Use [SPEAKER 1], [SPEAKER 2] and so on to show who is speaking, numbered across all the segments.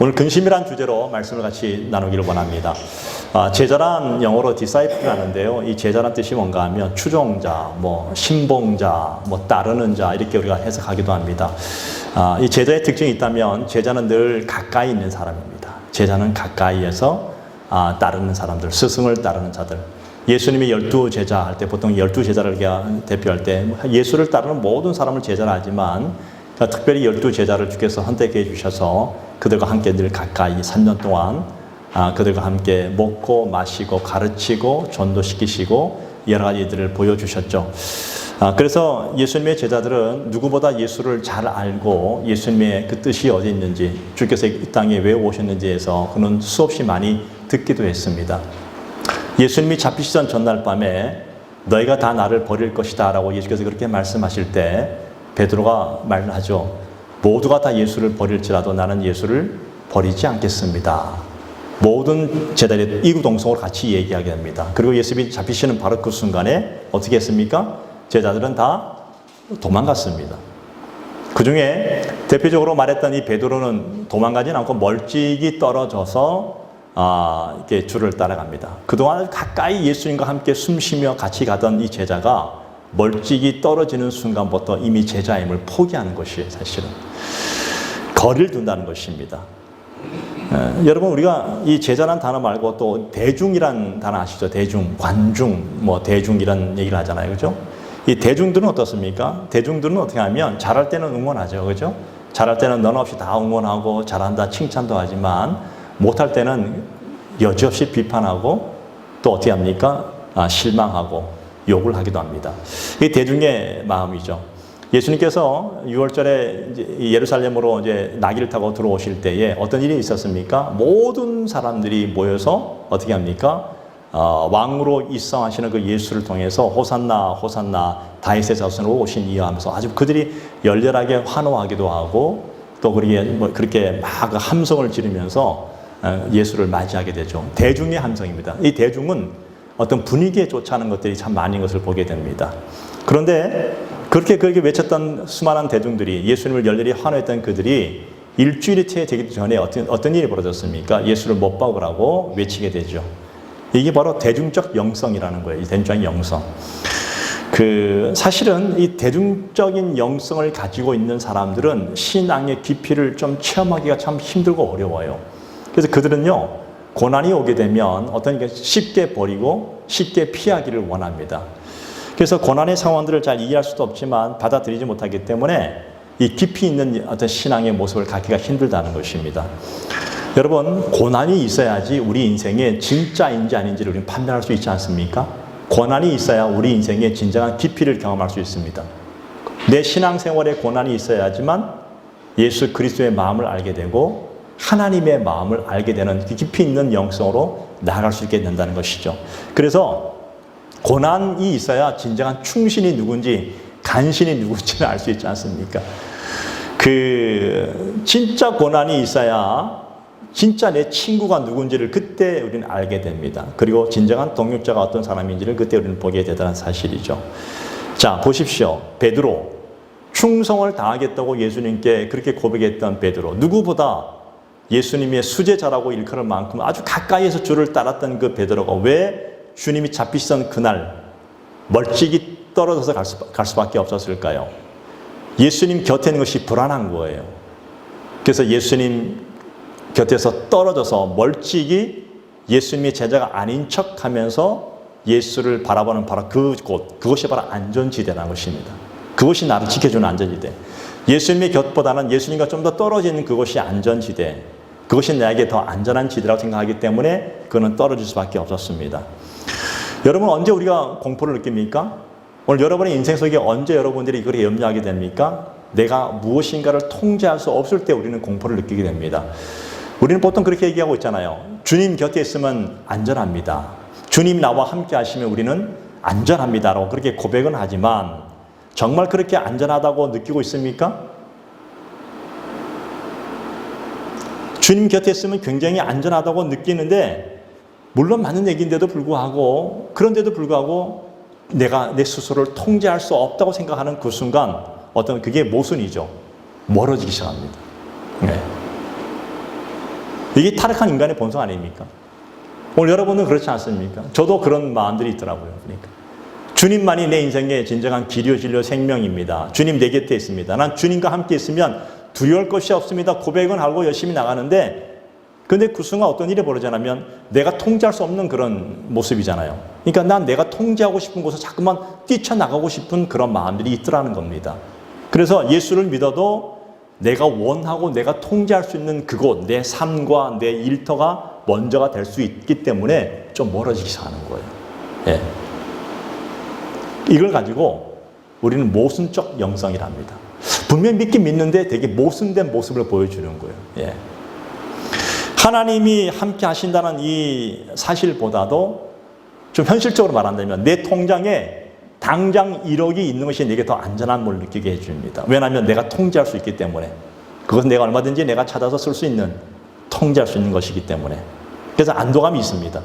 [SPEAKER 1] 오늘 근심이란 주제로 말씀을 같이 나누기를 원합니다. 제자란 영어로 disciple라는데요. 이 제자란 뜻이 뭔가 하면 추종자, 신봉자, 따르는 자 이렇게 우리가 해석하기도 합니다. 이 제자의 특징이 있다면 제자는 늘 가까이 있는 사람입니다. 제자는 가까이에서 따르는 사람들, 스승을 따르는 자들. 예수님이 12제자 할 때 보통 12제자를 대표할 때 예수를 따르는 모든 사람을 제자라 하지만 특별히 12제자를 주께서 선택해 주셔서 그들과 함께 늘 가까이 3년 동안 그들과 함께 먹고 마시고 가르치고 전도시키시고 여러 가지 일들을 보여주셨죠. 그래서 예수님의 제자들은 누구보다 예수를 잘 알고 예수님의 그 뜻이 어디 있는지 주께서 이 땅에 왜 오셨는지에서 그는 수없이 많이 듣기도 했습니다. 예수님이 잡히시던 전날 밤에 너희가 다 나를 버릴 것이다 라고 예수께서 그렇게 말씀하실 때 베드로가 말하죠. 모두가 다 예수를 버릴지라도 나는 예수를 버리지 않겠습니다. 모든 제자들이 이구동성으로 같이 얘기하게 됩니다. 그리고 예수님이 잡히시는 바로 그 순간에 어떻게 했습니까? 제자들은 다 도망갔습니다. 그 중에 대표적으로 말했던 이 베드로는 도망가진 않고 멀찍이 떨어져서 이렇게 줄을 따라갑니다. 그동안 가까이 예수님과 함께 숨쉬며 같이 가던 이 제자가 멀찍이 떨어지는 순간부터 이미 제자임을 포기하는 것이 사실은 거리를 둔다는 것입니다. 여러분 우리가 이 제자라는 단어 말고 또 대중이란 단어 아시죠? 대중, 관중, 대중이란 얘기를 하잖아요. 그죠? 이 대중들은 어떻습니까? 대중들은 어떻게 하면 잘할 때는 응원하죠. 그죠? 잘할 때는 넌 없이 다 응원하고 잘한다 칭찬도 하지만 못할 때는 여지없이 비판하고 또 어떻게 합니까? 실망하고 욕을 하기도 합니다. 이게 대중의 마음이죠. 예수님께서 6월절에 이제 예루살렘으로 이제 나귀를 타고 들어오실 때에 어떤 일이 있었습니까? 모든 사람들이 모여서 어떻게 합니까? 왕으로 입성하시는 그 예수를 통해서 호산나 호산나 다윗의 자손으로 오신 이여 하면서 아주 그들이 열렬하게 환호하기도 하고 또 그렇게 막 함성을 지르면서 예수를 맞이하게 되죠. 대중의 함성입니다. 이 대중은 어떤 분위기에 쫓아가는 것들이 참 많은 것을 보게 됩니다. 그런데 그렇게 외쳤던 수많은 대중들이 예수님을 열렬히 환호했던 그들이 일주일이 채 되기 전에 어떤 일이 벌어졌습니까? 예수를 못 박으라고 외치게 되죠. 이게 바로 대중적 영성이라는 거예요. 이 대중적인 영성. 사실은 이 대중적인 영성을 가지고 있는 사람들은 신앙의 깊이를 좀 체험하기가 참 힘들고 어려워요. 그래서 그들은요, 고난이 오게 되면 어떤 게 쉽게 버리고 쉽게 피하기를 원합니다. 그래서 고난의 상황들을 잘 이해할 수도 없지만 받아들이지 못하기 때문에 이 깊이 있는 어떤 신앙의 모습을 갖기가 힘들다는 것입니다. 여러분, 고난이 있어야지 우리 인생에 진짜인지 아닌지를 우리는 판단할 수 있지 않습니까? 고난이 있어야 우리 인생의 진정한 깊이를 경험할 수 있습니다. 내 신앙생활에 고난이 있어야지만 예수 그리스도의 마음을 알게 되고 하나님의 마음을 알게 되는 깊이 있는 영성으로 나아갈 수 있게 된다는 것이죠. 그래서 고난이 있어야 진정한 충신이 누군지 간신이 누군지를 알 수 있지 않습니까? 진짜 고난이 있어야 진짜 내 친구가 누군지를 그때 우리는 알게 됩니다. 그리고 진정한 동역자가 어떤 사람인지를 그때 우리는 보게 되다는 사실이죠. 자, 보십시오. 베드로. 충성을 다하겠다고 예수님께 그렇게 고백했던 베드로. 누구보다 예수님의 수제자라고 일컬을 만큼 아주 가까이에서 주를 따랐던 그 베드로가 왜 주님이 잡히시던 그날 멀찍이 떨어져서 갈 수밖에 없었을까요? 예수님 곁에 있는 것이 불안한 거예요. 그래서 예수님 곁에서 떨어져서 멀찍이 예수님의 제자가 아닌 척하면서 예수를 바라보는 바로 그것이 바로 안전지대라는 것입니다. 그것이 나를 지켜주는 안전지대. 예수님의 곁보다는 예수님과 좀 더 떨어지는 그것이 안전지대. 그것이 나에게 더 안전한 지대라고 생각하기 때문에 그는 떨어질 수밖에 없었습니다. 여러분, 언제 우리가 공포를 느낍니까? 오늘 여러분의 인생 속에 언제 여러분들이 그렇게 염려하게 됩니까? 내가 무엇인가를 통제할 수 없을 때 우리는 공포를 느끼게 됩니다. 우리는 보통 그렇게 얘기하고 있잖아요. 주님 곁에 있으면 안전합니다. 주님 나와 함께 하시면 우리는 안전합니다라고 그렇게 고백은 하지만 정말 그렇게 안전하다고 느끼고 있습니까? 주님 곁에 있으면 굉장히 안전하다고 느끼는데 물론 맞는 얘기인데도 불구하고 그런데도 불구하고 내가 내 스스로를 통제할 수 없다고 생각하는 그 순간 그게 모순이죠. 멀어지기 시작합니다. 네. 이게 타락한 인간의 본성 아닙니까? 오늘 여러분은 그렇지 않습니까? 저도 그런 마음들이 있더라고요. 그러니까 주님만이 내 인생의 진정한 길이요 진리요 생명입니다. 주님 내 곁에 있습니다. 난 주님과 함께 있으면 두려울 것이 없습니다. 고백은 하고 열심히 나가는데 근데 그 순간 어떤 일이 벌어지냐면 내가 통제할 수 없는 그런 모습이잖아요. 그러니까 난 내가 통제하고 싶은 곳에 자꾸만 뛰쳐나가고 싶은 그런 마음들이 있더라는 겁니다. 그래서 예수를 믿어도 내가 원하고 내가 통제할 수 있는 그곳, 내 삶과 내 일터가 먼저가 될 수 있기 때문에 좀 멀어지기 시작하는 거예요. 예. 이걸 가지고 우리는 모순적 영성이랍니다. 분명히 믿긴 믿는데 되게 모순된 모습을 보여주는 거예요. 예. 하나님이 함께 하신다는 이 사실보다도 좀 현실적으로 말한다면 내 통장에 당장 1억이 있는 것이 내게 더 안전함을 느끼게 해줍니다. 왜냐하면 내가 통제할 수 있기 때문에. 그것은 내가 얼마든지 내가 찾아서 쓸 수 있는, 통제할 수 있는 것이기 때문에. 그래서 안도감이 있습니다.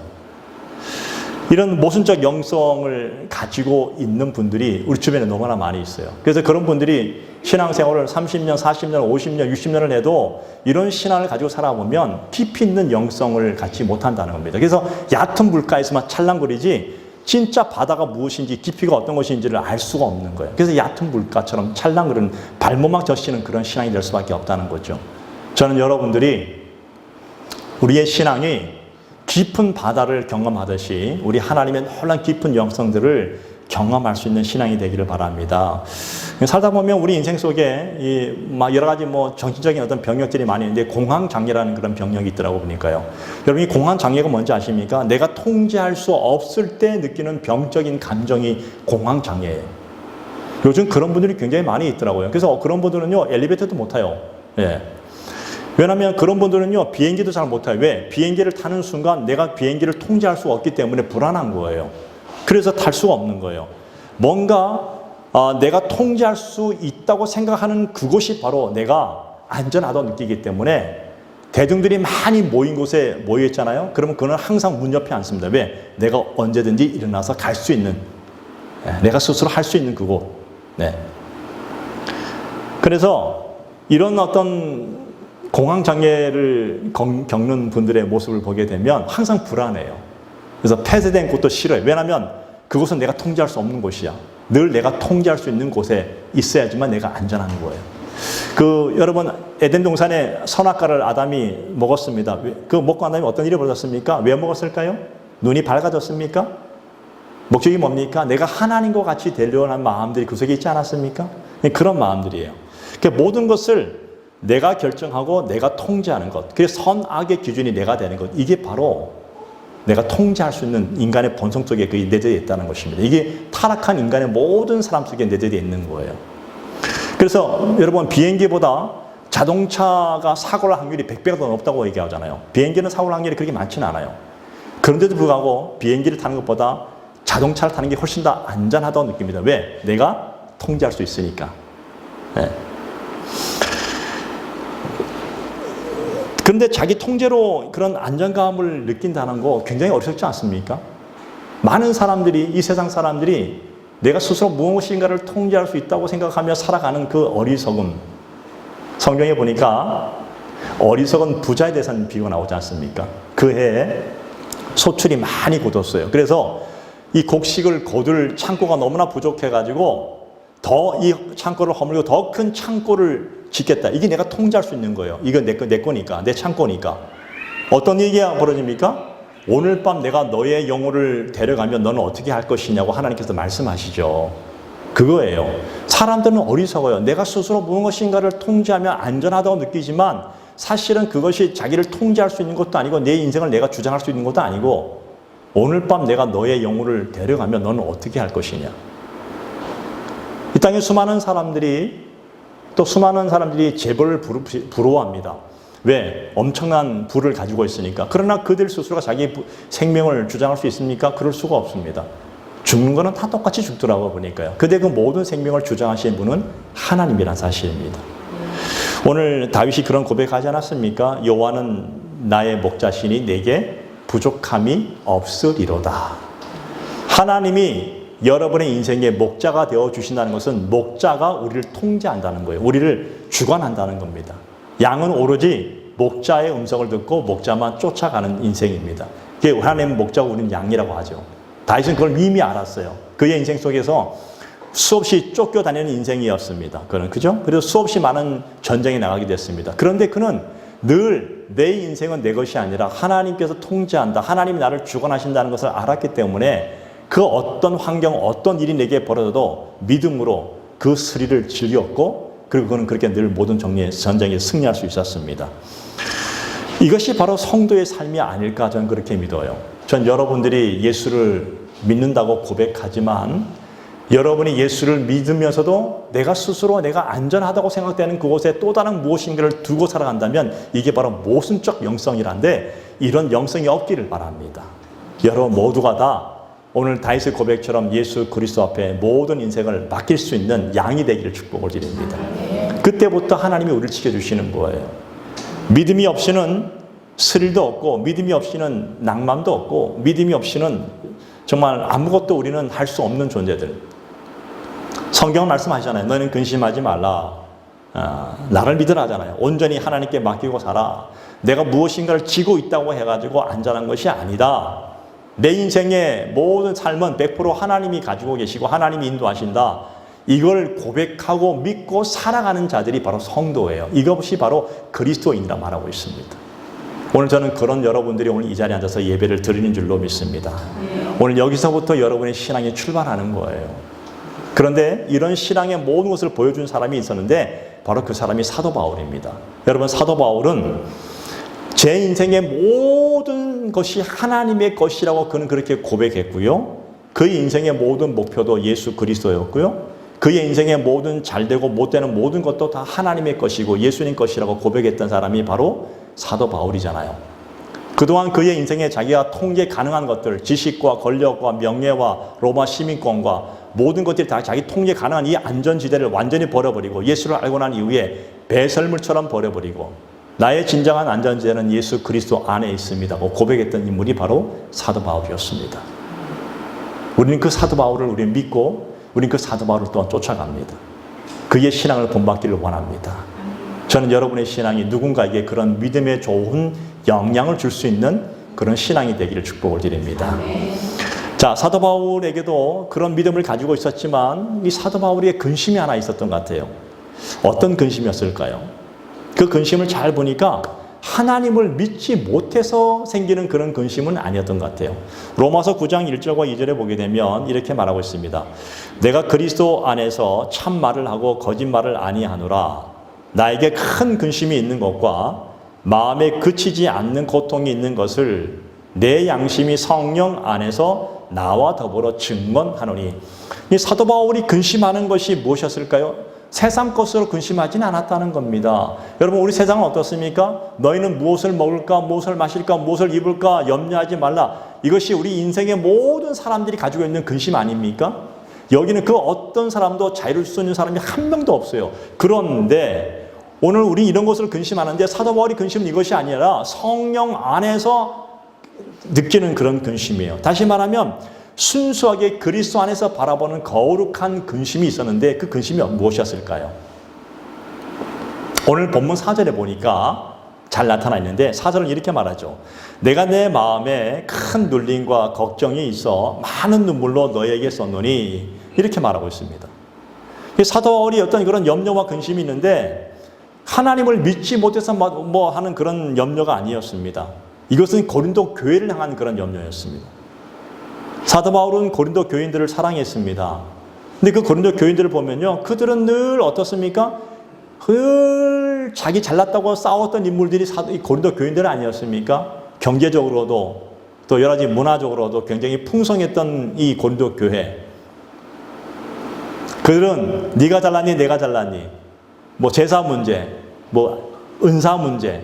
[SPEAKER 1] 이런 모순적 영성을 가지고 있는 분들이 우리 주변에 너무나 많이 있어요. 그래서 그런 분들이 신앙생활을 30년, 40년, 50년, 60년을 해도 이런 신앙을 가지고 살아보면 깊이 있는 영성을 갖지 못한다는 겁니다. 그래서 얕은 물가에서만 찰랑거리지 진짜 바다가 무엇인지 깊이가 어떤 것인지를 알 수가 없는 거예요. 그래서 얕은 물가처럼 찰랑거리는 발목막 젖히는 그런 신앙이 될 수밖에 없다는 거죠. 저는 여러분들이 우리의 신앙이 깊은 바다를 경험하듯이 우리 하나님의 놀란 깊은 영성들을 경험할 수 있는 신앙이 되기를 바랍니다. 살다 보면 우리 인생 속에 막 여러 가지 정신적인 어떤 병력들이 많이 있는데 공황장애라는 그런 병력이 있더라고 보니까요. 여러분 이 공황장애가 뭔지 아십니까? 내가 통제할 수 없을 때 느끼는 병적인 감정이 공황장애예요. 요즘 그런 분들이 굉장히 많이 있더라고요. 그래서 그런 분들은요 엘리베이터도 못 타요. 예. 왜냐하면 그런 분들은요 비행기도 잘 못 타요. 왜? 비행기를 타는 순간 내가 비행기를 통제할 수가 없기 때문에 불안한 거예요. 그래서 탈 수가 없는 거예요. 뭔가 내가 통제할 수 있다고 생각하는 그곳이 바로 내가 안전하다고 느끼기 때문에 대중들이 많이 모인 곳에 모여 있잖아요. 그러면 그는 항상 문 옆에 앉습니다. 왜? 내가 언제든지 일어나서 갈 수 있는, 내가 스스로 할 수 있는 그곳. 네. 그래서 이런 어떤 공황장애를 겪는 분들의 모습을 보게 되면 항상 불안해요. 그래서 폐쇄된 곳도 싫어요. 왜냐하면 그곳은 내가 통제할 수 없는 곳이야. 늘 내가 통제할 수 있는 곳에 있어야지만 내가 안전한 거예요. 여러분 에덴 동산에 선악과를 아담이 먹었습니다. 그 먹고 난 다음에 어떤 일이 벌어졌습니까? 왜 먹었을까요? 눈이 밝아졌습니까? 목적이 뭡니까? 내가 하나님과 같이 되려는 하는 마음들이 그 속에 있지 않았습니까? 그런 마음들이에요. 그러니까 모든 것을 내가 결정하고 내가 통제하는 것, 그래서 선악의 기준이 내가 되는 것, 이게 바로 내가 통제할 수 있는 인간의 본성 속에 그게 내재되어 있다는 것입니다. 이게 타락한 인간의 모든 사람 속에 내재되어 있는 거예요. 그래서 여러분 비행기보다 자동차가 사고 날 확률이 100배가 더 높다고 얘기하잖아요. 비행기는 사고 날 확률이 그렇게 많지는 않아요. 그런데도 불구하고 비행기를 타는 것보다 자동차를 타는 게 훨씬 더 안전하다고 느낍니다. 왜? 내가 통제할 수 있으니까. 네. 그런데 자기 통제로 그런 안정감을 느낀다는 거 굉장히 어렵지 않습니까? 많은 사람들이, 이 세상 사람들이 내가 스스로 무엇인가를 통제할 수 있다고 생각하며 살아가는 그 어리석음. 성경에 보니까 어리석은 부자에 대해서는 비유가 나오지 않습니까? 그 해에 소출이 많이 굳었어요. 그래서 이 곡식을 거둘 창고가 너무나 부족해가지고 더 이 창고를 허물고 더 큰 창고를 짓겠다. 이게 내가 통제할 수 있는 거예요. 이건 내 거니까, 내 창고니까. 어떤 얘기가 벌어집니까? 오늘 밤 내가 너의 영혼을 데려가면 너는 어떻게 할 것이냐고 하나님께서 말씀하시죠. 그거예요. 사람들은 어리석어요. 내가 스스로 무엇인가를 통제하면 안전하다고 느끼지만 사실은 그것이 자기를 통제할 수 있는 것도 아니고 내 인생을 내가 주장할 수 있는 것도 아니고 오늘 밤 내가 너의 영혼을 데려가면 너는 어떻게 할 것이냐. 이 땅에 수많은 사람들이 재벌을 부러워합니다. 왜? 엄청난 부를 가지고 있으니까. 그러나 그들 스스로가 자기 생명을 주장할 수 있습니까? 그럴 수가 없습니다. 죽는 거는 다 똑같이 죽더라고 보니까요. 근데 그 모든 생명을 주장하시는 분은 하나님이란 사실입니다. 오늘 다윗이 그런 고백하지 않았습니까? 여호와는 나의 목자시니 내게 부족함이 없으리로다. 하나님이 여러분의 인생의 목자가 되어 주신다는 것은 목자가 우리를 통제한다는 거예요. 우리를 주관한다는 겁니다. 양은 오로지 목자의 음성을 듣고 목자만 쫓아가는 인생입니다. 그게 하나님의 목자고 우리는 양이라고 하죠. 다윗은 그걸 이미 알았어요. 그의 인생 속에서 수없이 쫓겨다니는 인생이었습니다. 그는 그죠? 그래서 수없이 많은 전쟁에 나가게 됐습니다. 그런데 그는 늘 내 인생은 내 것이 아니라 하나님께서 통제한다. 하나님이 나를 주관하신다는 것을 알았기 때문에 그 어떤 환경, 어떤 일이 내게 벌어져도 믿음으로 그 스릴을 즐겼고, 그리고 그는 그렇게 늘 모든 전쟁에 승리할 수 있었습니다. 이것이 바로 성도의 삶이 아닐까 저는 그렇게 믿어요. 전 여러분들이 예수를 믿는다고 고백하지만 여러분이 예수를 믿으면서도 내가 스스로 내가 안전하다고 생각되는 그곳에 또 다른 무엇인가를 두고 살아간다면 이게 바로 모순적 영성이란데, 이런 영성이 없기를 바랍니다. 여러분 모두가 다 오늘 다윗의 고백처럼 예수 그리스도 앞에 모든 인생을 맡길 수 있는 양이 되기를 축복을 드립니다. 그때부터 하나님이 우리를 지켜주시는 거예요. 믿음이 없이는 스릴도 없고, 믿음이 없이는 낭만도 없고, 믿음이 없이는 정말 아무것도 우리는 할 수 없는 존재들. 성경은 말씀하시잖아요. 너는 근심하지 말라. 나를 믿으라 하잖아요. 온전히 하나님께 맡기고 살아. 내가 무엇인가를 지고 있다고 해가지고 안전한 것이 아니다. 내 인생의 모든 삶은 100% 하나님이 가지고 계시고 하나님이 인도하신다. 이걸 고백하고 믿고 살아가는 자들이 바로 성도예요. 이것이 바로 그리스도인이라 말하고 있습니다. 오늘 저는 그런 여러분들이 오늘 이 자리에 앉아서 예배를 드리는 줄로 믿습니다. 오늘 여기서부터 여러분의 신앙이 출발하는 거예요. 그런데 이런 신앙의 모든 것을 보여준 사람이 있었는데 바로 그 사람이 사도 바울입니다. 여러분, 사도 바울은 제 인생의 모든 것이 하나님의 것이라고 그는 그렇게 고백했고요. 그의 인생의 모든 목표도 예수 그리스도였고요. 그의 인생의 모든 잘되고 못되는 모든 것도 다 하나님의 것이고 예수님 것이라고 고백했던 사람이 바로 사도 바울이잖아요. 그동안 그의 인생에 자기가 통제 가능한 것들, 지식과 권력과 명예와 로마 시민권과 모든 것들이 다 자기 통제 가능한 이 안전지대를 완전히 버려버리고 예수를 알고 난 이후에 배설물처럼 버려버리고 나의 진정한 안전지대는 예수 그리스도 안에 있습니다 고 고백했던 인물이 바로 사도 바울이었습니다. 우리는 그 사도 바울을 우리는 믿고 우리는 그 사도 바울을 또한 쫓아갑니다. 그의 신앙을 본받기를 원합니다. 저는 여러분의 신앙이 누군가에게 그런 믿음의 좋은 영향을 줄 수 있는 그런 신앙이 되기를 축복을 드립니다. 자, 사도 바울에게도 그런 믿음을 가지고 있었지만 이 사도 바울의 근심이 하나 있었던 것 같아요. 어떤 근심이었을까요? 그 근심을 잘 보니까 하나님을 믿지 못해서 생기는 그런 근심은 아니었던 것 같아요. 로마서 9장 1절과 2절에 보게 되면 이렇게 말하고 있습니다. 내가 그리스도 안에서 참말을 하고 거짓말을 아니하노라. 나에게 큰 근심이 있는 것과 마음에 그치지 않는 고통이 있는 것을 내 양심이 성령 안에서 나와 더불어 증언하노니. 이 사도 바울이 근심하는 것이 무엇이었을까요? 세상 것으로 근심하지는 않았다는 겁니다. 여러분, 우리 세상은 어떻습니까? 너희는 무엇을 먹을까, 무엇을 마실까, 무엇을 입을까 염려하지 말라. 이것이 우리 인생의 모든 사람들이 가지고 있는 근심 아닙니까? 여기는 그 어떤 사람도 자유를 수 있는 사람이 한 명도 없어요. 그런데 오늘 우리 이런 것을 근심하는데 사도 바울이 근심은 이것이 아니라 성령 안에서 느끼는 그런 근심이에요. 다시 말하면 순수하게 그리스도 안에서 바라보는 거룩한 근심이 있었는데 그 근심이 무엇이었을까요? 오늘 본문 4절에 보니까 잘 나타나 있는데 4절은 이렇게 말하죠. 내가 내 마음에 큰 눌림과 걱정이 있어 많은 눈물로 너에게 썼노니, 이렇게 말하고 있습니다. 사도 바울이 어떤 그런 염려와 근심이 있는데 하나님을 믿지 못해서 뭐 하는 그런 염려가 아니었습니다. 이것은 고린도 교회를 향한 그런 염려였습니다. 사도 바울은 고린도 교인들을 사랑했습니다. 근데 그 고린도 교인들을 보면요, 그들은 늘 어떻습니까? 늘 자기 잘났다고 싸웠던 인물들이 이 고린도 교인들은 아니었습니까? 경제적으로도 또 여러 가지 문화적으로도 굉장히 풍성했던 이 고린도 교회. 그들은 네가 잘났니 내가 잘났니, 뭐 제사 문제, 뭐 은사 문제,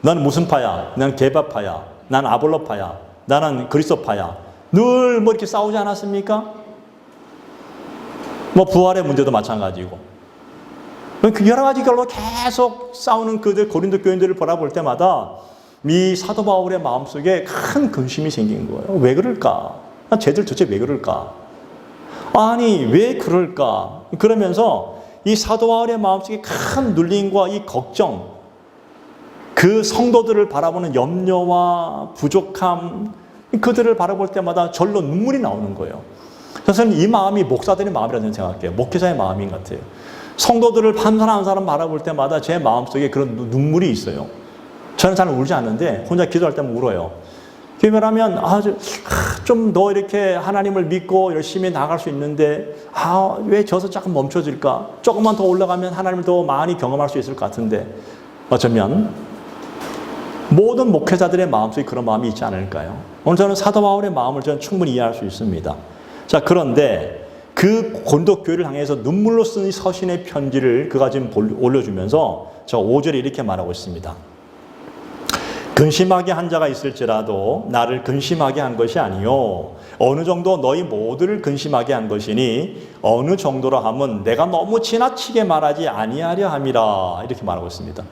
[SPEAKER 1] 넌 무슨 파야? 난 게바파야. 난 아볼로파야. 나는 그리스도파야. 늘 뭐 이렇게 싸우지 않았습니까? 뭐 부활의 문제도 마찬가지고. 그 여러 가지 걸로 계속 싸우는 그들 고린도 교인들을 바라볼 때마다 이 사도 바울의 마음속에 큰 근심이 생긴 거예요. 왜 그럴까? 쟤들 도대체 왜 그럴까? 아니, 왜 그럴까? 그러면서 이 사도 바울의 마음속에 큰 눌림과 이 걱정, 그 성도들을 바라보는 염려와 부족함, 그들을 바라볼 때마다 절로 눈물이 나오는 거예요. 저는 이 마음이 목사들의 마음이라고 생각해요. 목회자의 마음인 것 같아요. 성도들을 한 사람 한 사람 바라볼 때마다 제 마음속에 그런 눈물이 있어요. 저는 잘 울지 않는데 혼자 기도할 때만 울어요. 기도하면 좀 더 이렇게 하나님을 믿고 열심히 나갈 수 있는데 왜 저서 조금 멈춰질까? 조금만 더 올라가면 하나님을 더 많이 경험할 수 있을 것 같은데 어쩌면 모든 목회자들의 마음속에 그런 마음이 있지 않을까요? 오늘 저는 사도 바울의 마음을 저는 충분히 이해할 수 있습니다. 자, 그런데 그 고린도 교회를 향해서 눈물로 쓴 이 서신의 편지를 그가 지금 올려주면서 저 5절에 이렇게 말하고 있습니다. 근심하게 한 자가 있을지라도 나를 근심하게 한 것이 아니요 어느 정도 너희 모두를 근심하게 한 것이니 어느 정도로 하면 내가 너무 지나치게 말하지 아니하려 함이라 이렇게 말하고 있습니다.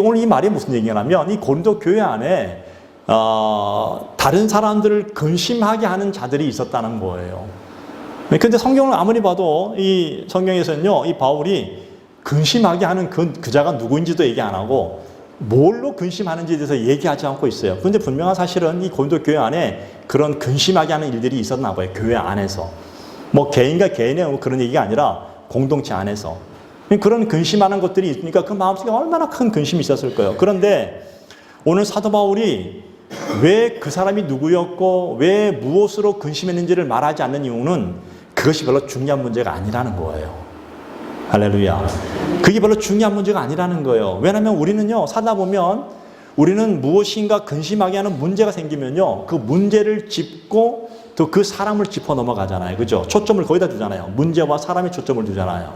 [SPEAKER 1] 오늘 이 말이 무슨 얘기냐면 이 고린도 교회 안에 다른 사람들을 근심하게 하는 자들이 있었다는 거예요. 근데 성경을 아무리 봐도 이 성경에서는요 이 바울이 근심하게 하는 그 자가 누구인지도 얘기 안 하고 뭘로 근심하는지에 대해서 얘기하지 않고 있어요. 그런데 분명한 사실은 이 고린도 교회 안에 그런 근심하게 하는 일들이 있었나 봐요. 교회 안에서. 뭐 개인과 개인의 그런 얘기가 아니라 공동체 안에서. 그런 근심하는 것들이 있으니까 그 마음속에 얼마나 큰 근심이 있었을 거예요. 그런데 오늘 사도 바울이 왜 그 사람이 누구였고 왜 무엇으로 근심했는지를 말하지 않는 이유는 그것이 별로 중요한 문제가 아니라는 거예요. 할렐루야. 그게 별로 중요한 문제가 아니라는 거예요. 왜냐하면 우리는요, 살다 보면 우리는 무엇인가 근심하게 하는 문제가 생기면요, 그 문제를 짚고 또 그 사람을 짚어 넘어가잖아요. 그죠? 초점을 거기다 두잖아요. 문제와 사람에 초점을 두잖아요.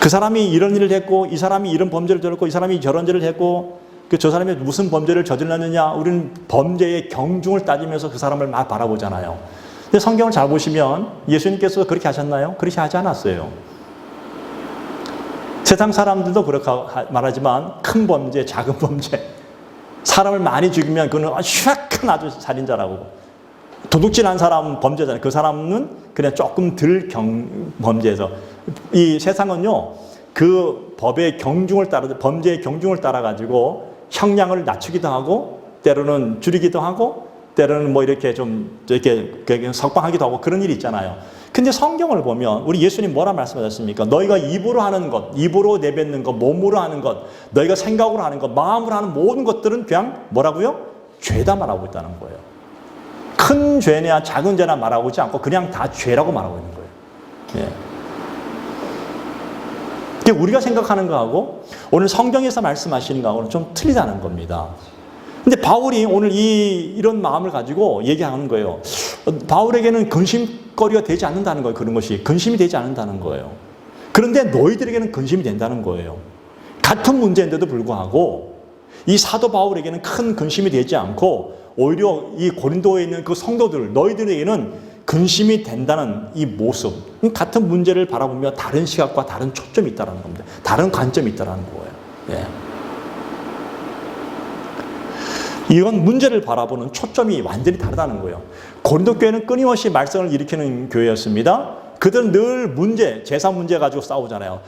[SPEAKER 1] 그 사람이 이런 일을 했고, 이 사람이 이런 범죄를 저질렀고, 이 사람이 저런 죄를 했고, 저 사람이 무슨 범죄를 저질렀느냐, 우리는 범죄의 경중을 따지면서 그 사람을 막 바라보잖아요. 근데 성경을 잘 보시면 예수님께서 그렇게 하셨나요? 그렇게 하지 않았어요. 세상 사람들도 그렇게 말하지만 큰 범죄, 작은 범죄, 사람을 많이 죽이면 그는 큰 아주 살인자라고. 도둑질한 사람 범죄잖아요. 그 사람은 그냥 조금 덜 범죄에서. 이 세상은요, 그 법의 경중을 따라, 범죄의 경중을 따라가지고 형량을 낮추기도 하고, 때로는 줄이기도 하고, 때로는 뭐 이렇게 좀 이렇게 석방하기도 하고 그런 일이 있잖아요. 근데 성경을 보면 우리 예수님 뭐라 말씀하셨습니까? 너희가 입으로 하는 것, 입으로 내뱉는 것, 몸으로 하는 것, 너희가 생각으로 하는 것, 마음으로 하는 모든 것들은 그냥 뭐라고요? 죄다 말하고 있다는 거예요. 큰 죄냐 작은 죄나 말하고 있지 않고 그냥 다 죄라고 말하고 있는 거예요. 예. 우리가 생각하는 거하고 오늘 성경에서 말씀하시는 거하고는 좀 틀리다는 겁니다. 근데 바울이 오늘 이런 마음을 가지고 얘기하는 거예요. 바울에게는 근심거리가 되지 않는다는 거예요. 그런 것이 근심이 되지 않는다는 거예요. 그런데 너희들에게는 근심이 된다는 거예요. 같은 문제인데도 불구하고 이 사도 바울에게는 큰 근심이 되지 않고 오히려 이 고린도에 있는 그 성도들 너희들에게는 근심이 된다는 이 모습, 같은 문제를 바라보며 다른 시각과 다른 초점이 있다는 겁니다. 다른 관점이 있다는 거예요. 예. 이건 문제를 바라보는 초점이 완전히 다르다는 거예요. 고린도 교회는 끊임없이 말썽을 일으키는 교회였습니다. 그들은 늘 문제, 제사 문제 가지고 싸우잖아요.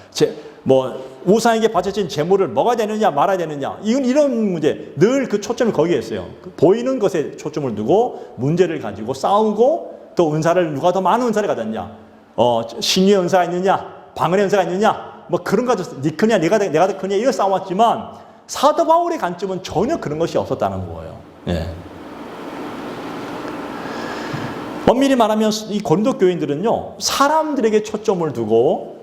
[SPEAKER 1] 우상에게 바쳐진 제물을 먹어야 되느냐 말아야 되느냐, 이런 문제, 늘 그 초점을 거기에 했어요. 보이는 것에 초점을 두고 문제를 가지고 싸우고, 또 은사를 누가 더 많은 은사를 가졌냐, 신유의 은사가 있느냐, 방언의 은사가 있느냐, 뭐 그런 거 가지고 니 크냐 내가 더 크냐 이런 싸웠지만 사도 바울의 관점은 전혀 그런 것이 없었다는 거예요. 예. 엄밀히 말하면 이 고린도 교인들은요, 사람들에게 초점을 두고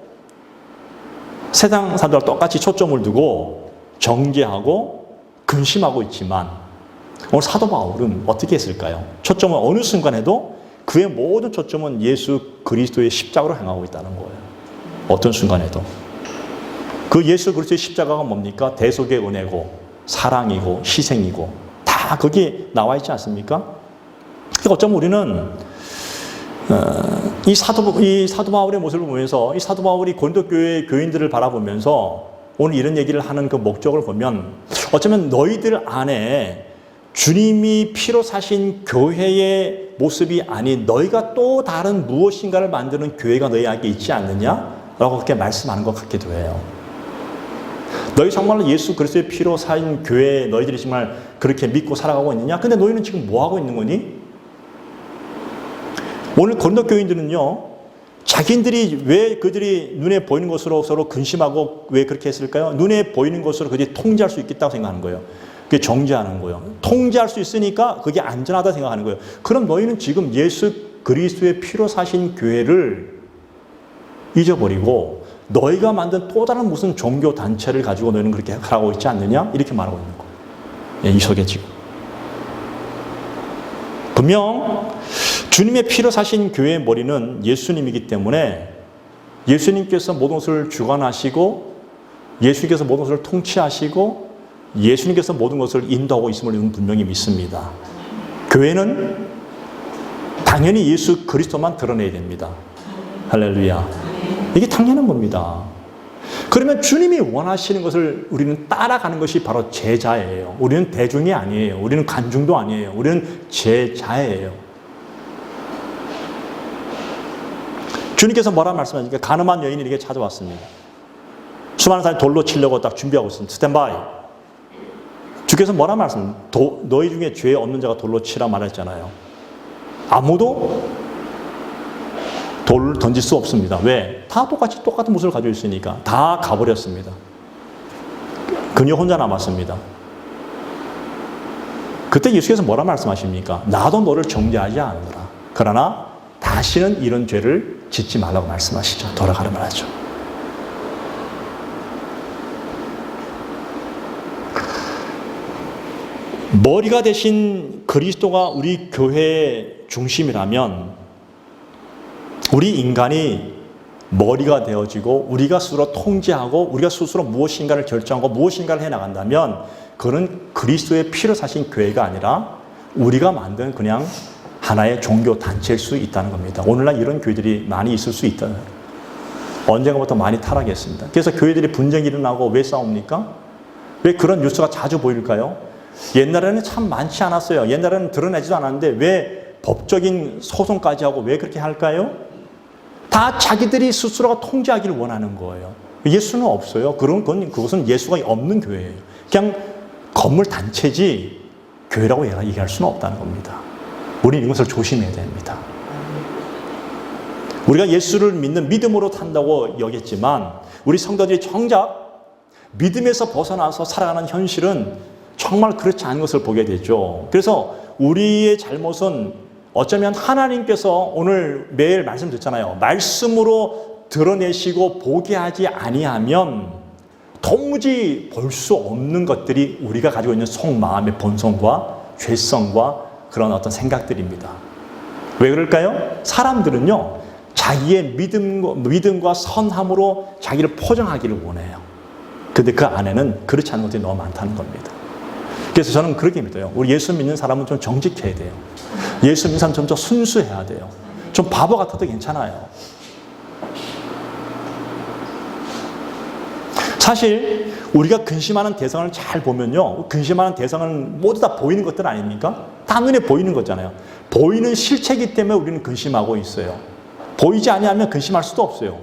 [SPEAKER 1] 세상 사람들과 똑같이 초점을 두고 정죄하고 근심하고 있지만 오늘 사도 바울은 어떻게 했을까요? 초점은 어느 순간에도 그의 모든 초점은 예수 그리스도의 십자가로 향하고 있다는 거예요. 어떤 순간에도. 그 예수 그리스도의 십자가가 뭡니까? 대속의 은혜고 사랑이고 희생이고 다 거기에 나와 있지 않습니까? 그러니까 어쩌면 우리는 이 사도 바울의 모습을 보면서 이 사도 바울이 고린도 교회 교인들을 바라보면서 오늘 이런 얘기를 하는 그 목적을 보면 어쩌면 너희들 안에 주님이 피로 사신 교회의 모습이 아닌 너희가 또 다른 무엇인가를 만드는 교회가 너희에게 있지 않느냐라고 그렇게 말씀하는 것 같기도 해요. 너희 정말로 예수 그리스도의 피로 산 교회 너희들이 정말 그렇게 믿고 살아가고 있느냐? 근데 너희는 지금 뭐 하고 있는 거니? 오늘 고린도 교인들은요, 자기들이 왜 그들이 눈에 보이는 것으로 서로 근심하고 왜 그렇게 했을까요? 눈에 보이는 것으로 그들이 통제할 수 있겠다고 생각하는 거예요. 그게 정죄하는 거예요. 통제할 수 있으니까 그게 안전하다 생각하는 거예요. 그럼 너희는 지금 예수 그리스도의 피로 사신 교회를 잊어버리고 너희가 만든 또 다른 무슨 종교 단체를 가지고 너희는 그렇게 하고 있지 않느냐? 이렇게 말하고 있는 거예요. 예, 이 속에 지금. 분명 주님의 피로 사신 교회의 머리는 예수님이기 때문에 예수님께서 모든 것을 주관하시고 예수님께서 모든 것을 통치하시고 예수님께서 모든 것을 인도하고 있음을 저는 분명히 믿습니다. 교회는 당연히 예수 그리스도만 드러내야 됩니다. 할렐루야. 이게 당연한 겁니다. 그러면 주님이 원하시는 것을 우리는 따라가는 것이 바로 제자예요. 우리는 대중이 아니에요. 우리는 관중도 아니에요. 우리는 제자예요. 주님께서 뭐라 말씀하십니까? 가늠한 여인이 이렇게 찾아왔습니다. 수많은 사람이 돌로 치려고 딱 준비하고 있습니다. 스탠바이. 주께서 뭐라 말씀하십니까? 너희 중에 죄 없는 자가 돌로 치라 말했잖아요. 아무도 돌을 던질 수 없습니다. 왜? 다 똑같은 모습을 가지고 있으니까 다 가버렸습니다. 그녀 혼자 남았습니다. 그때 예수께서 뭐라 말씀하십니까? 나도 너를 정죄하지 않노라. 그러나 다시는 이런 죄를 짓지 말라고 말씀하시죠. 돌아가라 말하죠. 머리가 되신 그리스도가 우리 교회의 중심이라면 우리 인간이 머리가 되어지고 우리가 스스로 통제하고 우리가 스스로 무엇인가를 결정하고 무엇인가를 해나간다면 그건 그리스도의 피로 사신 교회가 아니라 우리가 만든 그냥 하나의 종교 단체일 수 있다는 겁니다. 오늘날 이런 교회들이 많이 있을 수 있다. 언젠가부터 많이 타락했습니다. 그래서 교회들이 분쟁이 일어나고 왜 싸웁니까? 왜 그런 뉴스가 자주 보일까요? 옛날에는 참 많지 않았어요. 옛날에는 드러내지도 않았는데 왜 법적인 소송까지 하고 왜 그렇게 할까요? 다 자기들이 스스로가 통제하기를 원하는 거예요. 예수는 없어요. 그것은 예수가 없는 교회예요. 그냥 건물 단체지 교회라고 얘기할 수는 없다는 겁니다. 우리는 이것을 조심해야 됩니다. 우리가 예수를 믿는 믿음으로 산다고 여겼지만 우리 성도들이 정작 믿음에서 벗어나서 살아가는 현실은 정말 그렇지 않은 것을 보게 되죠. 그래서 우리의 잘못은 어쩌면 하나님께서 오늘 매일 말씀 듣잖아요. 말씀으로 드러내시고 보게 하지 아니하면 도무지 볼 수 없는 것들이 우리가 가지고 있는 속마음의 본성과 죄성과 그런 어떤 생각들입니다. 왜 그럴까요? 사람들은요, 자기의 믿음과 선함으로 자기를 포장하기를 원해요. 근데 그 안에는 그렇지 않은 것들이 너무 많다는 겁니다. 그래서 저는 그렇게 믿어요. 우리 예수 믿는 사람은 좀 정직해야 돼요. 예수 믿는 사람은 좀 더 순수해야 돼요. 좀 바보 같아도 괜찮아요. 사실 우리가 근심하는 대상을 잘 보면요, 근심하는 대상은 모두 다 보이는 것들 아닙니까? 다 눈에 보이는 거잖아요. 보이는 실체이기 때문에 우리는 근심하고 있어요. 보이지 아니하면 근심할 수도 없어요.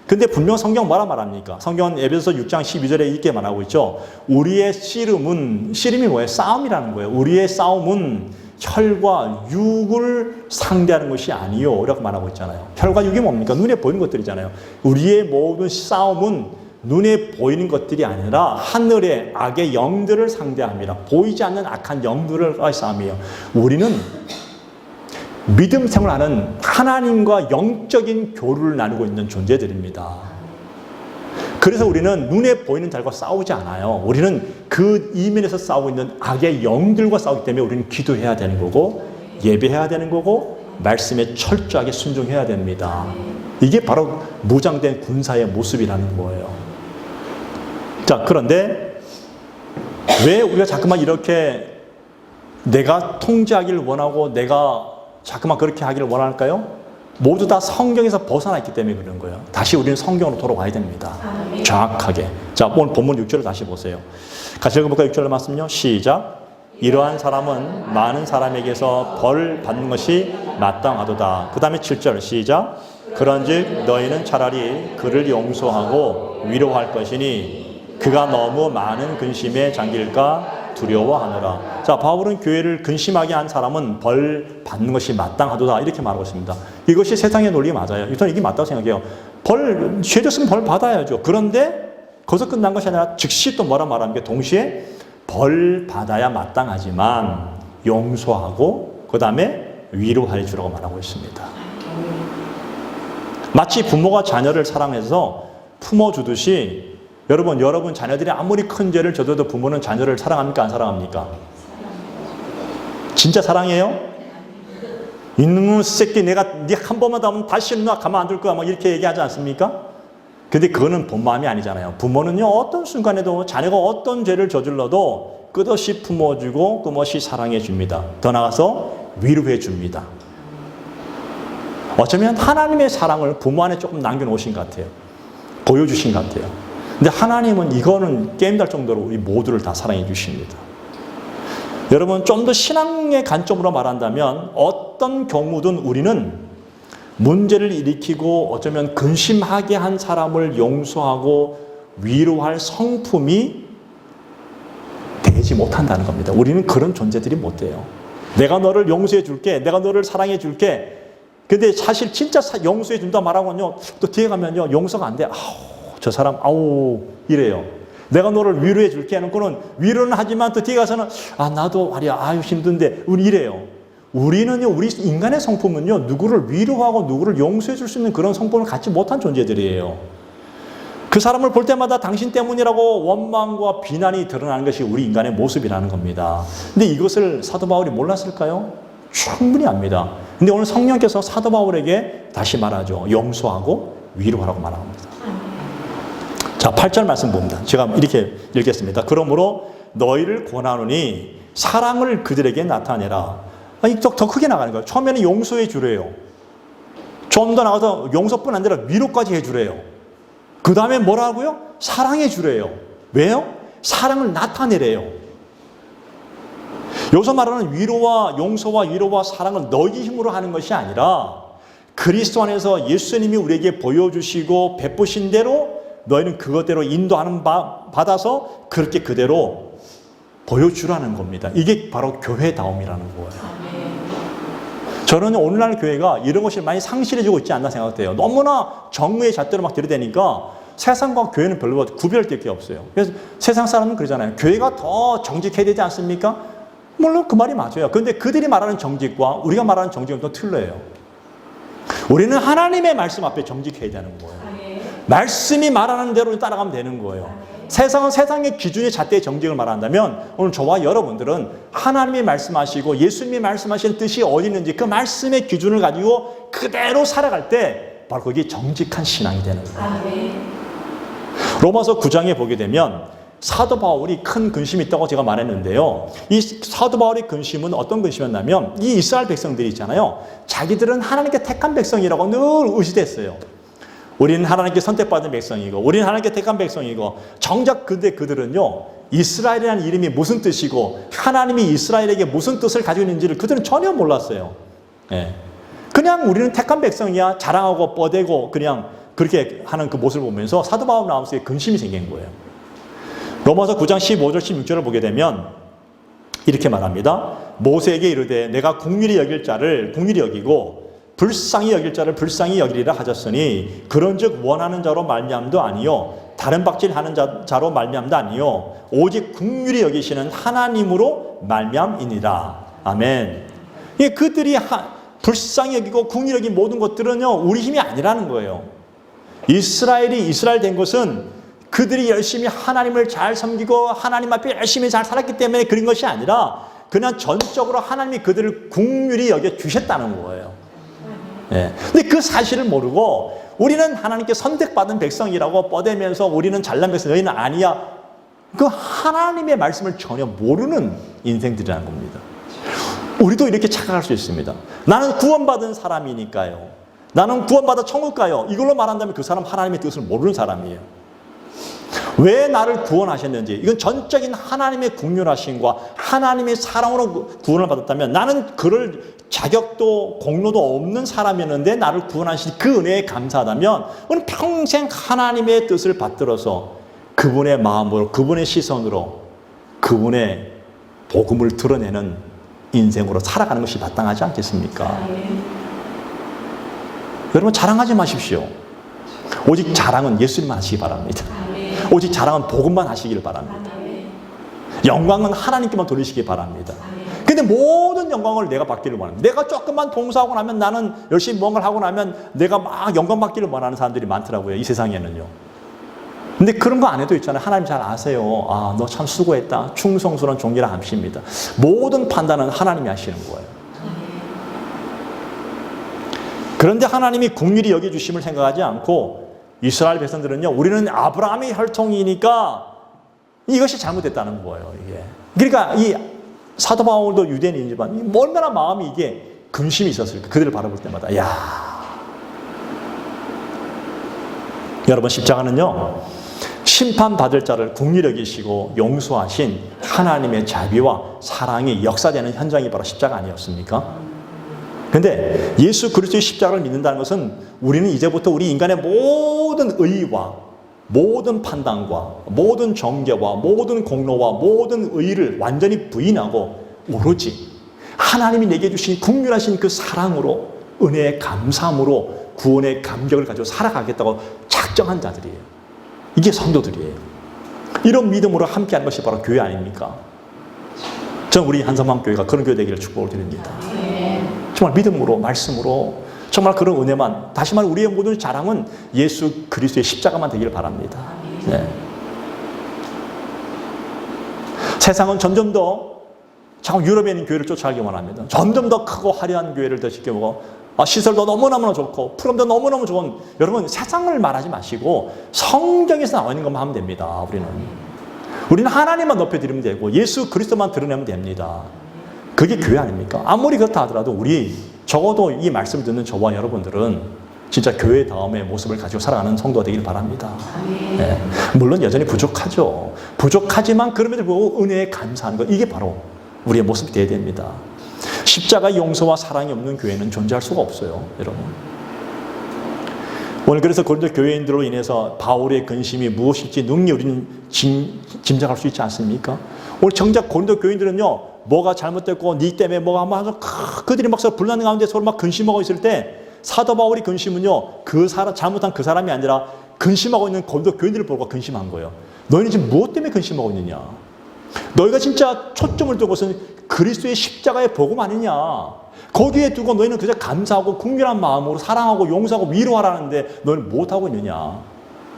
[SPEAKER 1] 근데 분명 성경 뭐라 말합니까? 성경은 에베소서 6장 12절에 이렇게 말하고 있죠. 우리의 씨름이 뭐예요? 싸움이라는 거예요. 우리의 싸움은 혈과 육을 상대하는 것이 아니요 라고 말하고 있잖아요. 혈과 육이 뭡니까? 눈에 보이는 것들이잖아요. 우리의 모든 싸움은 눈에 보이는 것들이 아니라 하늘의 악의 영들을 상대합니다. 보이지 않는 악한 영들과의 싸움이에요. 우리는 믿음 생활하는 하나님과 영적인 교류를 나누고 있는 존재들입니다. 그래서 우리는 눈에 보이는 자들과 싸우지 않아요. 우리는 그 이면에서 싸우고 있는 악의 영들과 싸우기 때문에 우리는 기도해야 되는 거고 예배해야 되는 거고 말씀에 철저하게 순종해야 됩니다. 이게 바로 무장된 군사의 모습이라는 거예요. 자, 그런데 왜 우리가 자꾸만 이렇게 내가 통제하기를 원하고 내가 자꾸만 그렇게 하기를 원할까요? 모두 다 성경에서 벗어나 있기 때문에 그런 거예요. 다시 우리는 성경으로 돌아와야 됩니다. 정확하게. 자, 오늘 본문 6절을 다시 보세요. 같이 읽어볼까요? 6절의 말씀요. 시작. 이러한 사람은 많은 사람에게서 벌 받는 것이 마땅하도다. 그 다음에 7절 시작. 그런즉 너희는 차라리 그를 용서하고 위로할 것이니 그가 너무 많은 근심에 잠길까 두려워하느라. 자, 바울은 교회를 근심하게 한 사람은 벌 받는 것이 마땅하도다 이렇게 말하고 있습니다. 이것이 세상의 논리 맞아요. 저는 이게 맞다고 생각해요. 죄 졌으면 벌 받아야죠. 그런데 거기서 끝난 것이 아니라 즉시 또 뭐라 말합니까? 동시에 벌 받아야 마땅하지만 용서하고 그 다음에 위로해 주라고 말하고 있습니다. 마치 부모가 자녀를 사랑해서 품어주듯이 여러분 자녀들이 아무리 큰 죄를 져도 부모는 자녀를 사랑합니까? 안 사랑합니까? 진짜 사랑해요? 이놈의 새끼 내가 네 한 번만 더 하면 다시는 나 가만 안 둘 거야 막 이렇게 얘기하지 않습니까? 근데 그거는 본 마음이 아니잖아요. 부모는요 어떤 순간에도 자녀가 어떤 죄를 저질러도 끝없이 품어주고 끝없이 사랑해 줍니다. 더 나아가서 위로해 줍니다. 어쩌면 하나님의 사랑을 부모 안에 조금 남겨놓으신 것 같아요. 보여주신 것 같아요. 근데 하나님은 이거는 게임될 정도로 우리 모두를 다 사랑해 주십니다. 여러분 좀 더 신앙의 관점으로 말한다면 어떤 경우든 우리는 문제를 일으키고 어쩌면 근심하게 한 사람을 용서하고 위로할 성품이 되지 못한다는 겁니다. 우리는 그런 존재들이 못 돼요. 내가 너를 용서해 줄게. 내가 너를 사랑해 줄게. 근데 사실 진짜 용서해 준다 말하고는요. 또 뒤에 가면요. 용서가 안 돼. 저 사람 이래요. 내가 너를 위로해 줄게 하는 거는 위로는 하지만 또 뒤에 가서는 나도 말이야 힘든데 우리 이래요. 우리는요 우리 인간의 성품은요 누구를 위로하고 누구를 용서해 줄 수 있는 그런 성품을 갖지 못한 존재들이에요. 그 사람을 볼 때마다 당신 때문이라고 원망과 비난이 드러나는 것이 우리 인간의 모습이라는 겁니다. 근데 이것을 사도 바울이 몰랐을까요? 충분히 압니다. 근데 오늘 성령께서 사도 바울에게 다시 말하죠. 용서하고 위로하라고 말합니다. 자, 8절 말씀 봅니다. 제가 이렇게 읽겠습니다. 그러므로 너희를 권하노니 사랑을 그들에게 나타내라. 더 크게 나가는 거예요. 처음에는 용서해 주래요. 좀 더 나가서 용서뿐 아니라 위로까지 해 주래요. 그 다음에 뭐라고요? 사랑해 주래요. 왜요? 사랑을 나타내래요. 여기서 말하는 위로와 용서와 위로와 사랑은 너희 힘으로 하는 것이 아니라 그리스도 안에서 예수님이 우리에게 보여주시고 베푸신 대로 너희는 그것대로 인도하는 받아서 그렇게 그대로 보여주라는 겁니다. 이게 바로 교회다움이라는 거예요. 저는 오늘날 교회가 이런 것이 많이 상실해지고 있지 않나 생각돼요. 너무나 정의의 잣대로 막 들이대니까 세상과 교회는 별로 구별될 게 없어요. 그래서 세상 사람은 그러잖아요. 교회가 더 정직해야 되지 않습니까? 물론 그 말이 맞아요. 그런데 그들이 말하는 정직과 우리가 말하는 정직은 또 틀려요. 우리는 하나님의 말씀 앞에 정직해야 되는 거예요. 말씀이 말하는 대로 따라가면 되는 거예요. 세상은 세상의 기준의 잣대의 정직을 말한다면 오늘 저와 여러분들은 하나님이 말씀하시고 예수님이 말씀하신 뜻이 어디 있는지 그 말씀의 기준을 가지고 그대로 살아갈 때 바로 그게 정직한 신앙이 되는 거예요. 로마서 9장에 보게 되면 사도 바울이 큰 근심이 있다고 제가 말했는데요. 이 사도 바울의 근심은 어떤 근심이었냐면 이 이스라엘 백성들이 있잖아요. 자기들은 하나님께 택한 백성이라고 늘 의지됐어요. 우리는 하나님께 선택받은 백성이고 우리는 하나님께 택한 백성이고 정작 근데 그들은요. 이스라엘이라는 이름이 무슨 뜻이고 하나님이 이스라엘에게 무슨 뜻을 가지고 있는지를 그들은 전혀 몰랐어요. 그냥 우리는 택한 백성이야 자랑하고 뻗대고 그냥 그렇게 하는 그 모습을 보면서 사도 바울 마음속에 근심이 생긴 거예요. 로마서 9장 15절 16절을 보게 되면 이렇게 말합니다. 모세에게 이르되 내가 긍휼히 여길 자를 긍휼히 여기고 불쌍히 여길 자를 불쌍히 여기리라 하셨으니 그런즉 원하는 자로 말미암도 아니요 다른 박질하는 자로 말미암도 아니요 오직 긍휼히 여기시는 하나님으로 말미암이니라. 아멘. 그들이 불쌍히 여기고 긍휼히 여긴 모든 것들은요 우리 힘이 아니라는 거예요. 이스라엘이 이스라엘 된 것은 그들이 열심히 하나님을 잘 섬기고 하나님 앞에 열심히 잘 살았기 때문에 그런 것이 아니라 그냥 전적으로 하나님이 그들을 긍휼히 여겨 주셨다는 거예요. 근데 그 사실을 모르고 우리는 하나님께 선택받은 백성이라고 뻗대면서 우리는 잘난 백성, 너희는 아니야. 그 하나님의 말씀을 전혀 모르는 인생들이라는 겁니다. 우리도 이렇게 착각할 수 있습니다. 나는 구원받은 사람이니까요. 나는 구원받아 천국 가요. 이걸로 말한다면 그 사람 하나님의 뜻을 모르는 사람이에요. 왜 나를 구원하셨는지 이건 전적인 하나님의 긍휼하심과 하나님의 사랑으로 구원을 받았다면 나는 그럴 자격도 공로도 없는 사람이었는데 나를 구원하신 그 은혜에 감사하다면 우리는 평생 하나님의 뜻을 받들어서 그분의 마음으로, 그분의 시선으로 그분의 복음을 드러내는 인생으로 살아가는 것이 마땅하지 않겠습니까? 여러분 자랑하지 마십시오. 오직 자랑은 예수님만 하시기 바랍니다. 오직 자랑은 복음만 하시길 바랍니다. 영광은 하나님께만 돌리시기 바랍니다. 근데 모든 영광을 내가 받기를 원합니다. 내가 조금만 봉사하고 나면, 나는 열심히 뭔가를 하고 나면 내가 막 영광 받기를 원하는 사람들이 많더라고요, 이 세상에는요. 근데 그런 거 안 해도 있잖아요. 하나님 잘 아세요. 아, 너 참 수고했다. 충성스러운 종이라 함십니다. 모든 판단은 하나님이 하시는 거예요. 그런데 하나님이 긍휼히 여겨주심을 생각하지 않고 이스라엘 백성들은요, 우리는 아브라함의 혈통이니까 이것이 잘못됐다는 거예요, 이게. 그러니까 이 사도 바울도 유대인이지만 얼마나 마음이 이게 근심이 있었을까, 그들을 바라볼 때마다. 야, 여러분 십자가는요, 심판받을 자를 긍휼히 여기시고 용서하신 하나님의 자비와 사랑이 역사되는 현장이 바로 십자가 아니었습니까? 그런데 예수 그리스도의 십자가를 믿는다는 것은 우리는 이제부터 우리 인간의 모든 의와 모든 판단과 모든 정죄와 모든 공로와 모든 의를 완전히 부인하고 오로지 하나님이 내게 주신 긍휼하신 그 사랑으로, 은혜의 감사함으로 구원의 감격을 가지고 살아가겠다고 작정한 자들이에요. 이게 성도들이에요. 이런 믿음으로 함께하는 것이 바로 교회 아닙니까? 저는 우리 한섬한교회가 그런 교회 되기를 축복을 드립니다. 정말 믿음으로, 말씀으로, 정말 그런 은혜만, 다시 말해 우리의 모든 자랑은 예수 그리스도의 십자가만 되기를 바랍니다. 네. 세상은 점점 더 유럽에 있는 교회를 쫓아가기 원합니다. 점점 더 크고 화려한 교회를 더 지켜보고, 시설도 너무너무 좋고 프로그램도 너무너무 좋은, 여러분 세상을 말하지 마시고 성경에서 나와 있는 것만 하면 됩니다. 우리는 하나님만 높여드리면 되고 예수 그리스도만 드러내면 됩니다. 그게 교회 아닙니까? 아무리 그렇다 하더라도 우리 적어도 이 말씀을 듣는 저와 여러분들은 진짜 교회 다음의 모습을 가지고 살아가는 성도가 되길 바랍니다. 네. 물론 여전히 부족하죠. 부족하지만 그럼에도 불구하고 은혜에 감사하는 것, 이게 바로 우리의 모습이 되어야 됩니다. 십자가 용서와 사랑이 없는 교회는 존재할 수가 없어요, 여러분. 오늘 그래서 고린도 교회인들로 인해서 바울의 근심이 무엇일지 능히 우리는 짐작할 수 있지 않습니까? 오늘 정작 고린도 교인들은요, 뭐가 잘못됐고 니 때문에 뭐가 아마 그들이 막 서로 불난 가운데 서로 막 근심하고 있을 때 사도 바울의 근심은요, 그 사람, 잘못한 그 사람이 아니라 근심하고 있는 고린도 교인들을 보고 근심한 거예요. 너희는 지금 무엇 때문에 근심하고 있느냐? 너희가 진짜 초점을 두고 것은 그리스도의 십자가의 복음 아니냐? 거기에 두고 너희는 그저 감사하고 긍휼한 마음으로 사랑하고 용서하고 위로하라는데 너희는 무엇하고 있느냐?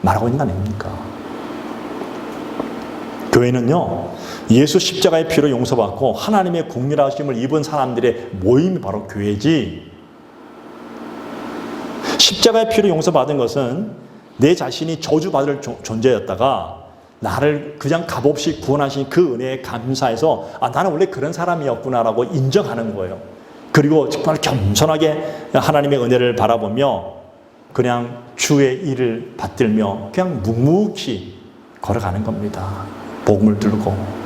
[SPEAKER 1] 말하고 있는 거 아닙니까? 교회는요, 예수 십자가의 피로 용서받고 하나님의 긍휼하심을 입은 사람들의 모임이 바로 교회지, 십자가의 피로 용서받은 것은 내 자신이 저주받을 존재였다가 나를 그냥 값없이 구원하신 그 은혜에 감사해서 나는 원래 그런 사람이었구나라고 인정하는 거예요. 그리고 정말 겸손하게 하나님의 은혜를 바라보며 그냥 주의 일을 받들며 그냥 묵묵히 걸어가는 겁니다. 복음을 들고.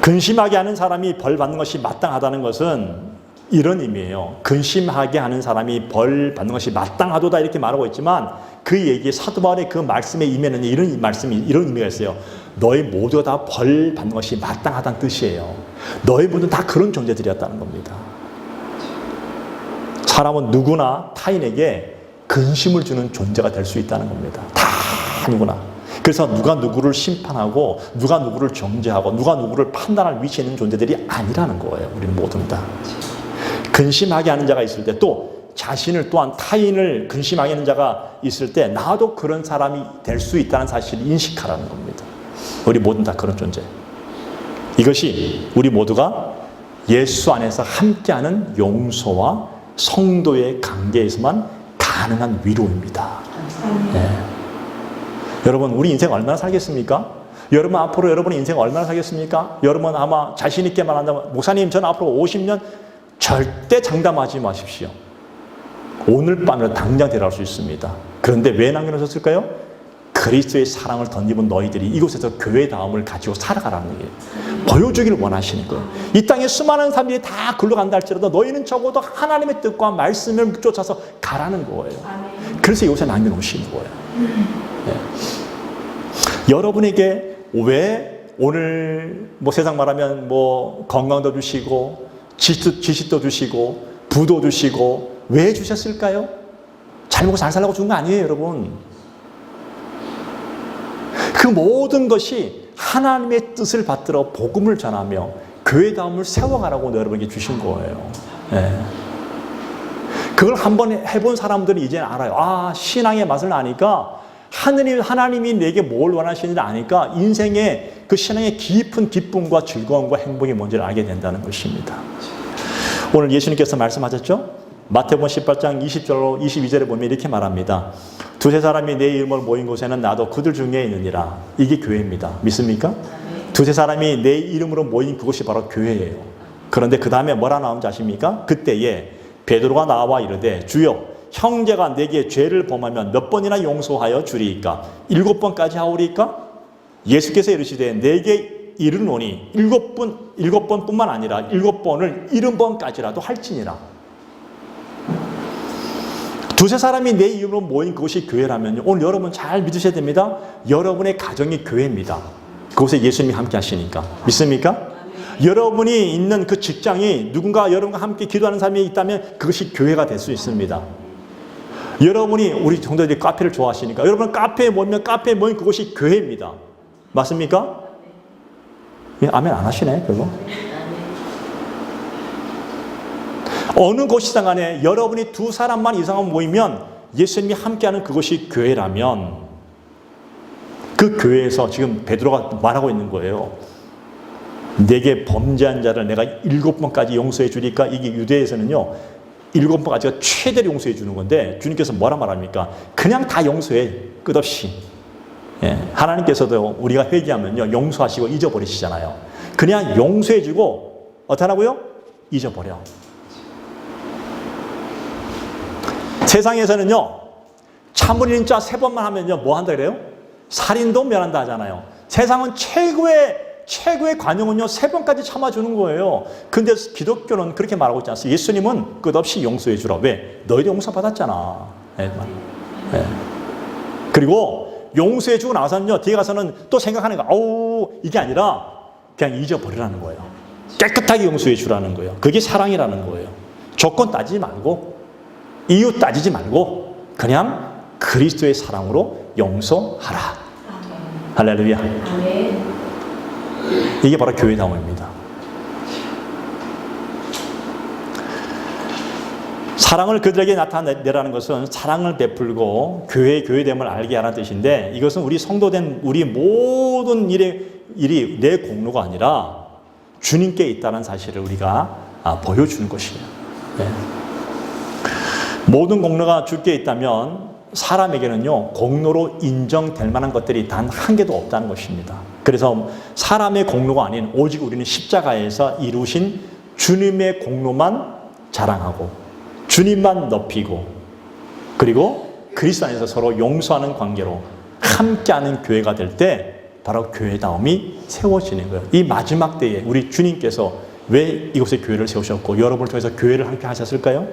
[SPEAKER 1] 근심하게 하는 사람이 벌 받는 것이 마땅하다는 것은 이런 의미예요. 근심하게 하는 사람이 벌 받는 것이 마땅하도다 이렇게 말하고 있지만 그 얘기에 사도 바울의 그 말씀의 의미에는 이런 의미가 있어요. 너희 모두가 다 벌 받는 것이 마땅하다는 뜻이에요. 너희 모두 다 그런 존재들이었다는 겁니다. 사람은 누구나 타인에게 근심을 주는 존재가 될 수 있다는 겁니다. 다 누구나. 그래서 누가 누구를 심판하고 누가 누구를 정죄하고 누가 누구를 판단할 위치에 있는 존재들이 아니라는 거예요. 우리는 모두 다. 근심하게 하는 자가 있을 때, 또 자신을 또한 타인을 근심하게 하는 자가 있을 때 나도 그런 사람이 될 수 있다는 사실을 인식하라는 겁니다. 우리 모두 다 그런 존재. 이것이 우리 모두가 예수 안에서 함께하는 용서와 성도의 관계에서만 가능한 위로입니다. 네. 여러분, 우리 인생 얼마나 살겠습니까? 여러분 앞으로 여러분의 인생 얼마나 살겠습니까? 여러분 아마 자신 있게 말한다면, 목사님 저는 앞으로 50년 절대 장담하지 마십시오. 오늘 밤이라도 당장 데려갈 수 있습니다. 그런데 왜 남겨놓으셨을까요? 그리스도의 사랑을 덧입은 너희들이 이곳에서 교회다움을 가지고 살아가라는 얘기예요. 보여주기를 원하시는 거예요. 이 땅에 수많은 사람들이 다 굴러간다 할지라도 너희는 적어도 하나님의 뜻과 말씀을 쫓아서 가라는 거예요. 그래서 이곳에 남겨놓으시는 거예요. 네. 여러분에게 왜 오늘 뭐 세상 말하면 뭐 건강도 주시고 지식도 주시고 부도 주시고 왜 주셨을까요? 잘 먹고 잘 살라고 준 거 아니에요, 여러분. 그 모든 것이 하나님의 뜻을 받들어 복음을 전하며 교회다움을 세워가라고 여러분에게 주신 거예요. 네. 그걸 한번 해본 사람들이 이제 알아요. 아, 신앙의 맛을 아니까 하나님이 내게 뭘 원하시는지 아니까 인생의 그 신앙의 깊은 기쁨과 즐거움과 행복이 뭔지를 알게 된다는 것입니다. 오늘 예수님께서 말씀하셨죠? 마태복음 18장 20절로 22절에 보면 이렇게 말합니다. 두세 사람이 내 이름으로 모인 곳에는 나도 그들 중에 있느니라. 이게 교회입니다. 믿습니까? 두세 사람이 내 이름으로 모인 그곳이 바로 교회예요. 그런데 그 다음에 뭐라 나오는지 아십니까? 그때에 베드로가 나와 이르되 주여 형제가 내게 죄를 범하면 몇 번이나 용서하여 주리이까? 7번까지 하오리이까? 예수께서 이르시되 내게 이르노니 7번뿐만 아니라 7번을 70번까지라도 할지니라. 두세 사람이 내 이름으로 모인 그것이 교회라면요. 오늘 여러분 잘 믿으셔야 됩니다. 여러분의 가정이 교회입니다. 그곳에 예수님이 함께 하시니까. 믿습니까? 여러분이 있는 그 직장이 누군가 여러분과 함께 기도하는 사람이 있다면 그것이 교회가 될 수 있습니다. 여러분이 우리 성도들이 카페를 좋아하시니까 여러분 카페에 모이면 카페에 모인 그것이 교회입니다. 맞습니까? 아멘 안 하시네 별로. 어느 곳이든 간에 여러분이 두 사람만 이상은 모이면 예수님이 함께하는 그것이 교회라면 그 교회에서 지금 베드로가 말하고 있는 거예요. 내게 범죄한 자를 내가 7번까지 용서해 주니까 이게 유대에서는요 7번까지가 최대로 용서해 주는 건데 주님께서 뭐라 말합니까? 그냥 다 용서해 끝없이. 예, 하나님께서도 우리가 회개하면요 용서하시고 잊어버리시잖아요. 그냥 용서해 주고 어떡하라고요? 잊어버려. 세상에서는요 참을인 자 3번만 하면요 뭐 한다 그래요? 살인도 면한다 하잖아요. 세상은 최고의 관용은요 3번까지 참아주는 거예요. 근데 기독교는 그렇게 말하고 있지 않습니까? 예수님은 끝없이 용서해 주라. 왜? 너희도 용서받았잖아. 네. 네. 그리고 용서해 주고 나서는요 뒤에 가서는 또 생각하는 거 이게 아니라 그냥 잊어버리라는 거예요. 깨끗하게 용서해 주라는 거예요. 그게 사랑이라는 거예요. 조건 따지지 말고 이유 따지지 말고 그냥 그리스도의 사랑으로 용서하라. 할렐루야. 이게 바로 교회다움입니다. 사랑을 그들에게 나타내라는 것은 사랑을 베풀고 교회됨을 알게 하라는 뜻인데 이것은 우리 성도된 우리 모든 일이 내 공로가 아니라 주님께 있다는 사실을 우리가 보여주는 것이에요. 네. 모든 공로가 주께 있다면 사람에게는요 공로로 인정될 만한 것들이 단 한 개도 없다는 것입니다. 그래서 사람의 공로가 아닌 오직 우리는 십자가에서 이루신 주님의 공로만 자랑하고 주님만 높이고 그리고 그리스도 안에서 서로 용서하는 관계로 함께하는 교회가 될 때 바로 교회다움이 세워지는 거예요. 이 마지막 때에 우리 주님께서 왜 이곳에 교회를 세우셨고 여러분을 통해서 교회를 함께 하셨을까요?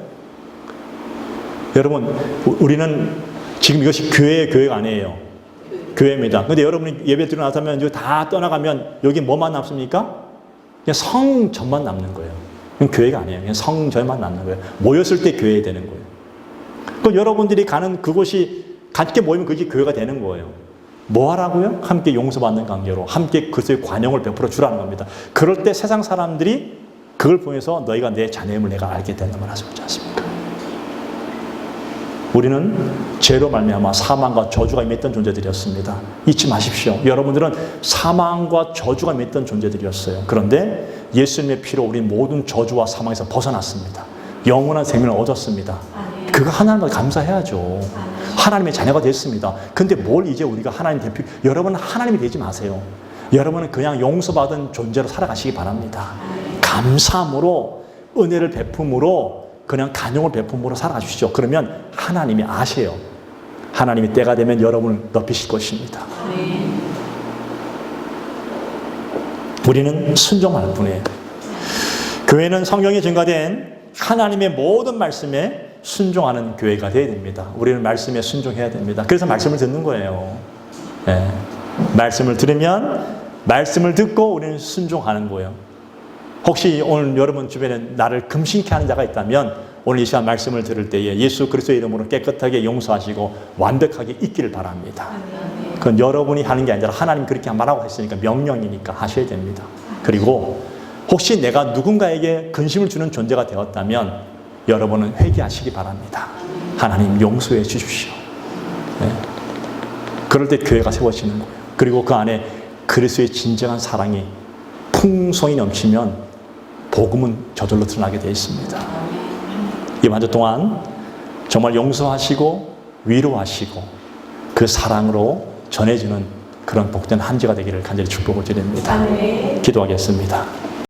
[SPEAKER 1] 여러분 우리는 지금 이것이 교회가 아니에요. 교회입니다. 근데 여러분이 예배 드리고 나서면 이제 다 떠나가면 여기 뭐만 남습니까? 그냥 성전만 남는 거예요. 그건 교회가 아니에요. 그냥 성전만 남는 거예요. 모였을 때 교회 되는 거예요. 그럼 여러분들이 가는 그곳이 같이 모이면 그게 교회가 되는 거예요. 뭐 하라고요? 함께 용서받는 관계로 함께 그것의 관용을 베풀어 주라는 겁니다. 그럴 때 세상 사람들이 그걸 통해서 너희가 내 자녀임을 내가 알게 된다는 말 하지 않습니까? 우리는 죄로 말미암아 사망과 저주가 임했던 존재들이었습니다. 잊지 마십시오. 여러분들은 사망과 저주가 임했던 존재들이었어요. 그런데 예수님의 피로 우리 모든 저주와 사망에서 벗어났습니다. 영원한 생명을 얻었습니다. 그거 하나님께 감사해야죠. 하나님의 자녀가 됐습니다. 근데 뭘 이제 우리가 하나님 대표, 여러분은 하나님이 되지 마세요. 여러분은 그냥 용서받은 존재로 살아가시기 바랍니다. 감사함으로 은혜를 베품으로 그냥 간용을 베품으로 살아가 주시죠. 그러면 하나님이 아세요. 하나님이 때가 되면 여러분을 높이실 것입니다. 우리는 순종할 뿐이에요. 교회는 성경에 증가된 하나님의 모든 말씀에 순종하는 교회가 되어야 됩니다. 우리는 말씀에 순종해야 됩니다. 그래서 말씀을 듣는 거예요. 예. 말씀을 들으면 말씀을 듣고 우리는 순종하는 거예요. 혹시 오늘 여러분 주변에 나를 금신케 하는 자가 있다면 오늘 이 시간 말씀을 들을 때에 예수 그리스도의 이름으로 깨끗하게 용서하시고 완벽하게 있기를 바랍니다. 그건 여러분이 하는 게 아니라 하나님 그렇게 말하고 했으니까 명령이니까 하셔야 됩니다. 그리고 혹시 내가 누군가에게 근심을 주는 존재가 되었다면 여러분은 회개하시기 바랍니다. 하나님 용서해 주십시오. 네. 그럴 때 교회가 세워지는 거예요. 그리고 그 안에 그리스도의 진정한 사랑이 풍성히 넘치면 복음은 저절로 드러나게 되어 있습니다. 이번 한 주 동안 정말 용서하시고 위로하시고 그 사랑으로 전해지는 그런 복된 한 주가 되기를 간절히 축복을 드립니다. 기도하겠습니다.